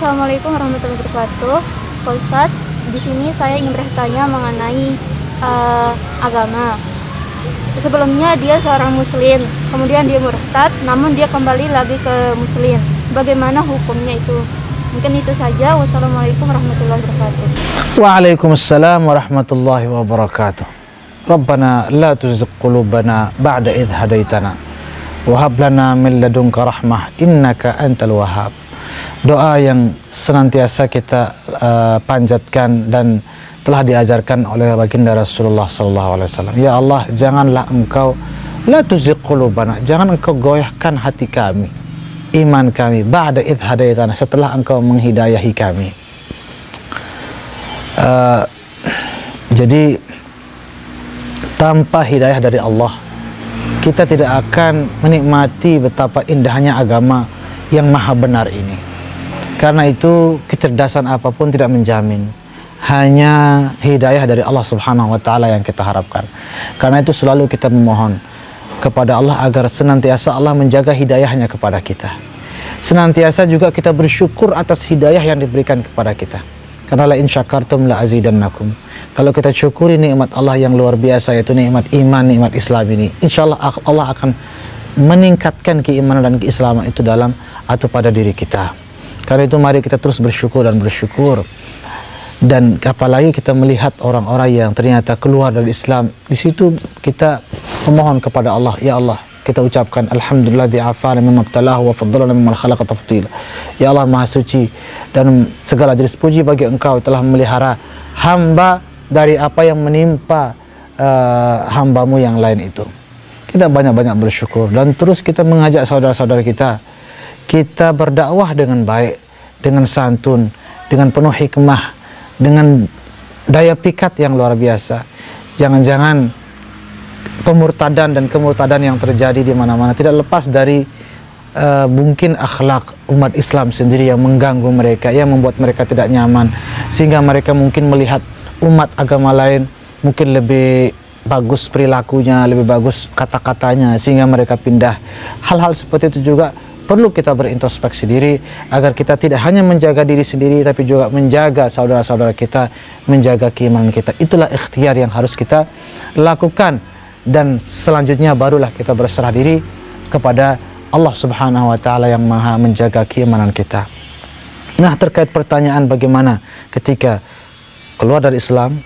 Assalamualaikum warahmatullahi wabarakatuh. Pak Ustadz, di sini saya ingin bertanya mengenai agama. Sebelumnya dia seorang muslim, kemudian dia murtad, namun dia kembali lagi ke muslim. Bagaimana hukumnya itu? Mungkin itu saja. Wassalamualaikum warahmatullahi wabarakatuh. Waalaikumsalam warahmatullahi wabarakatuh. Rabbana la tuzigh qulubana ba'da idh hadaitana wa hab lana min ladunka rahmah innaka antal wahhab. Doa yang senantiasa kita panjatkan dan telah diajarkan oleh baginda Rasulullah SAW. Ya Allah, janganlah Engkau la tuzigh qulubana, jangan Engkau goyahkan hati kami, iman kami, ba'da idh hadaitana, setelah Engkau menghidayahi kami. Jadi tanpa hidayah dari Allah, kita tidak akan menikmati betapa indahnya agama yang maha benar ini. Karena itu kecerdasan apapun tidak menjamin, hanya hidayah dari Allah Subhanahu wa Ta'ala yang kita harapkan. Karena itu selalu kita memohon kepada Allah agar senantiasa Allah menjaga hidayahnya kepada kita. Senantiasa juga kita bersyukur atas hidayah yang diberikan kepada kita. Karena la in syakartum la azidannakum. Kalau kita syukuri nikmat Allah yang luar biasa, yaitu nikmat iman, nikmat Islam ini, insya Allah Allah akan meningkatkan keimanan dan keislaman itu dalam atau pada diri kita. Karena itu mari kita terus bersyukur dan bersyukur. Dan apalagi kita melihat orang-orang yang ternyata keluar dari Islam, di situ kita memohon kepada Allah, ya Allah, kita ucapkan alhamdulillah di'afana mimma ibtalahu wa faddalana mimman khalaqa tafdila. Ya Allah Maha Suci, dan segala jenis puji bagi Engkau telah memelihara hamba dari apa yang menimpa hambamu yang lain itu. Kita banyak-banyak bersyukur dan terus kita mengajak saudara-saudara kita berdakwah dengan baik, dengan santun, dengan penuh hikmah, dengan daya pikat yang luar biasa. Jangan-jangan pemurtadan dan kemurtadan yang terjadi di mana-mana tidak lepas dari mungkin akhlak umat Islam sendiri yang mengganggu mereka, yang membuat mereka tidak nyaman, sehingga mereka mungkin melihat umat agama lain mungkin lebih bagus perilakunya, lebih bagus kata-katanya, sehingga mereka pindah. Hal-hal seperti itu juga perlu kita berintrospeksi diri agar kita tidak hanya menjaga diri sendiri tapi juga menjaga saudara-saudara kita, menjaga keimanan kita. Itulah ikhtiar yang harus kita lakukan, dan selanjutnya barulah kita berserah diri kepada Allah Subhanahu wa Ta'ala yang maha menjaga keimanan kita. Nah, terkait pertanyaan bagaimana ketika keluar dari Islam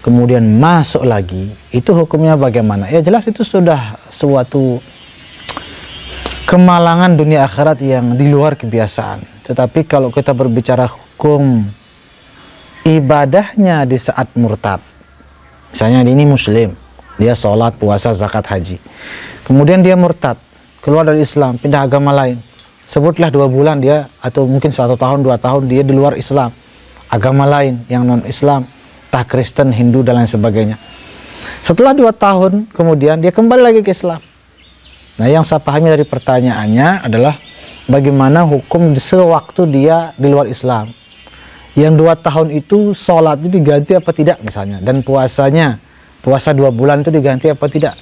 kemudian masuk lagi, itu hukumnya bagaimana? Ya jelas itu sudah suatu kemalangan dunia akhirat yang di luar kebiasaan. Tetapi kalau kita berbicara hukum ibadahnya di saat murtad, misalnya ini muslim, dia sholat, puasa, zakat, haji, kemudian dia murtad, keluar dari Islam, pindah agama lain, sebutlah 2 bulan dia, atau mungkin 1 tahun, 2 tahun dia di luar Islam, agama lain yang non Islam, entah Kristen, Hindu dan lain sebagainya. Setelah 2 tahun kemudian dia kembali lagi ke Islam. Nah, yang saya pahami dari pertanyaannya adalah bagaimana hukum sewaktu dia di luar Islam. Yang 2 tahun itu sholatnya diganti apa tidak misalnya, dan puasanya, puasa 2 bulan itu diganti apa tidak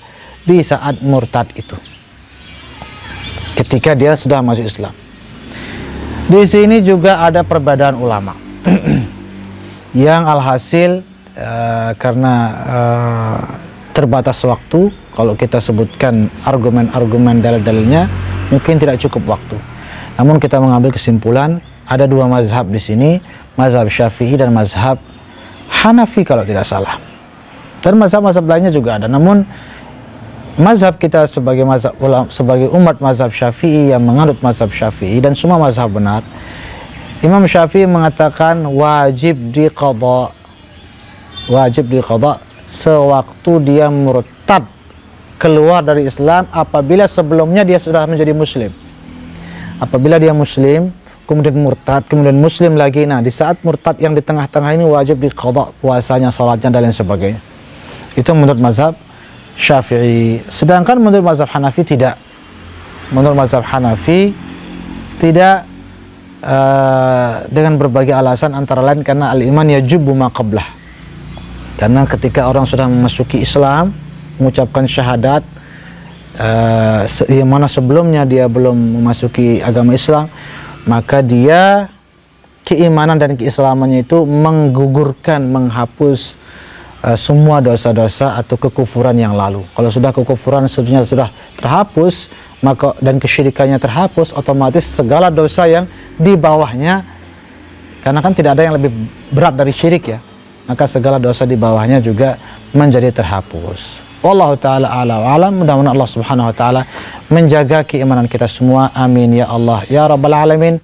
di saat murtad itu, ketika dia sudah masuk Islam. Di sini juga ada perbedaan ulama yang alhasil karena terbatas waktu, kalau kita sebutkan argumen-argumen dalil-dalilnya mungkin tidak cukup waktu. Namun kita mengambil kesimpulan ada 2 mazhab di sini, mazhab Syafi'i dan mazhab Hanafi kalau tidak salah. Dan mazhab-mazhab lainnya juga ada. Namun mazhab kita sebagai mazhab sebagai umat mazhab Syafi'i yang menganut mazhab Syafi'i dan semua mazhab benar, Imam Syafi'i mengatakan wajib diqadha. Wajib diqadha sewaktu dia murtad, keluar dari Islam, apabila sebelumnya dia sudah menjadi muslim. Apabila dia muslim, kemudian murtad, kemudian muslim lagi, nah di saat murtad yang di tengah-tengah ini wajib diqadha puasanya, salatnya dan lain sebagainya. Itu menurut mazhab Syafi'i. Sedangkan menurut mazhab Hanafi tidak. Menurut mazhab Hanafi tidak, dengan berbagai alasan, antara lain karena al-iman yajubu ma qablah. Karena ketika orang sudah memasuki Islam, mengucapkan syahadat, yang mana sebelumnya dia belum memasuki agama Islam, maka dia keimanan dan keislamannya itu menggugurkan, menghapus semua dosa-dosa atau kekufuran yang lalu. Kalau sudah kekufuran sudah terhapus, maka dan kesyirikannya terhapus, otomatis segala dosa yang di bawahnya, karena kan tidak ada yang lebih berat dari syirik ya, maka segala dosa di bawahnya juga menjadi terhapus. Wallahu ta'ala a'la wa a'lam. Mudah-mudahan Allah subhanahu wa ta'ala menjaga keimanan kita semua. Amin ya Allah ya rabbal alamin.